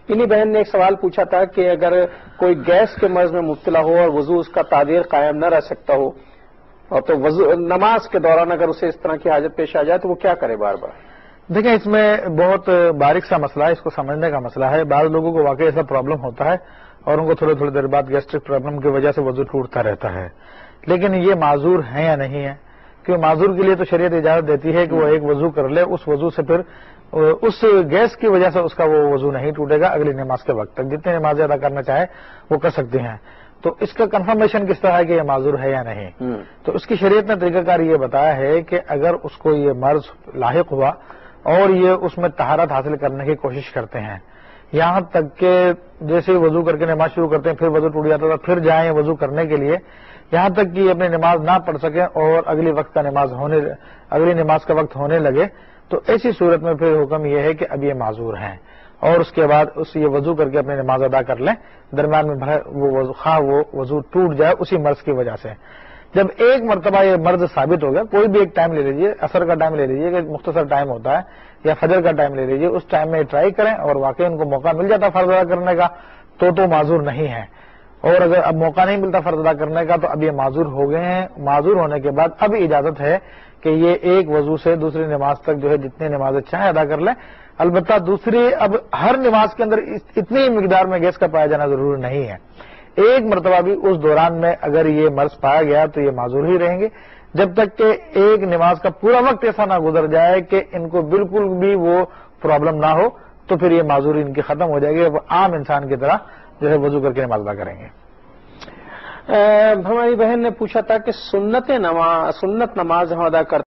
انہی بہن نے ایک سوال پوچھا تھا کہ اگر کوئی گیس کے مرض میں مبتلا ہو اور وضو اس کا تعدیر قائم نہ رہ سکتا ہو اور تو نماز کے دوران اگر اسے اس طرح کی حاجت پیش آ جائے تو وہ کیا کرے بار بار؟ دیکھیں اس میں بہت باریک سا مسئلہ ہے، اس کو سمجھنے کا مسئلہ ہے. بعض لوگوں کو واقعی ایسا پرابلم ہوتا ہے اور ان کو تھوڑی دیر بعد گیسٹرک پرابلم کی وجہ سے وضو ٹوٹتا رہتا ہے، لیکن یہ معذور ہے یا نہیں ہے؟ کیوں معذور کے لیے تو شریعت اجازت دیتی ہے کہ وہ ایک وضو کر لے، اس وضو سے پھر اس گیس کی وجہ سے اس کا وہ وضو نہیں ٹوٹے گا، اگلی نماز کے وقت تک جتنی نمازیں ادا کرنا چاہے وہ کر سکتے ہیں. تو اس کا کنفرمیشن کس طرح ہے کہ یہ معذور ہے یا نہیں؟ تو اس کی شریعت نے طریقہ کار یہ بتایا ہے کہ اگر اس کو یہ مرض لاحق ہوا اور یہ اس میں طہارت حاصل کرنے کی کوشش کرتے ہیں، یہاں تک کہ جیسے ہی وضو کر کے نماز شروع کرتے ہیں پھر وضو ٹوٹ جاتا تھا، پھر جائیں وضو کرنے کے لیے، یہاں تک کہ اپنی نماز نہ پڑھ سکیں اور اگلی نماز کا وقت ہونے لگے، تو ایسی صورت میں پھر حکم یہ ہے کہ اب یہ معذور ہیں اور اس کے بعد یہ وضو کر کے اپنی نماز ادا کر لیں. درمیان میں وہ وضو ٹوٹ جائے اسی مرض کی وجہ سے. جب ایک مرتبہ یہ مرض ثابت ہو گیا، کوئی بھی ایک ٹائم لے لیجیے، عصر کا ٹائم لے لیجیے کہ مختصر ٹائم ہوتا ہے، یا فجر کا ٹائم لے لیجیے، اس ٹائم میں ٹرائی کریں اور واقعی ان کو موقع مل جاتا فرض ادا کرنے کا تو معذور نہیں ہے. اور اگر اب موقع نہیں ملتا فرض ادا کرنے کا تو اب یہ معذور ہو گئے ہیں. معذور ہونے کے بعد اب اجازت ہے کہ یہ ایک وضو سے دوسری نماز تک جو ہے جتنی نمازیں چاہیں ادا کر لیں. البتہ دوسری اب ہر نماز کے اندر اتنی مقدار میں گیس کا پایا جانا ضروری نہیں ہے. ایک مرتبہ بھی اس دوران میں اگر یہ مرض پایا گیا تو یہ معذور ہی رہیں گے جب تک کہ ایک نماز کا پورا وقت ایسا نہ گزر جائے کہ ان کو بالکل بھی وہ پرابلم نہ ہو، تو پھر یہ معذوری ان کی ختم ہو جائے گی، وہ عام انسان کی طرح جو ہے وضو کر کے نماز ادا کریں گے. ہماری بہن نے پوچھا تھا کہ سنت نماز ہم ادا کرتے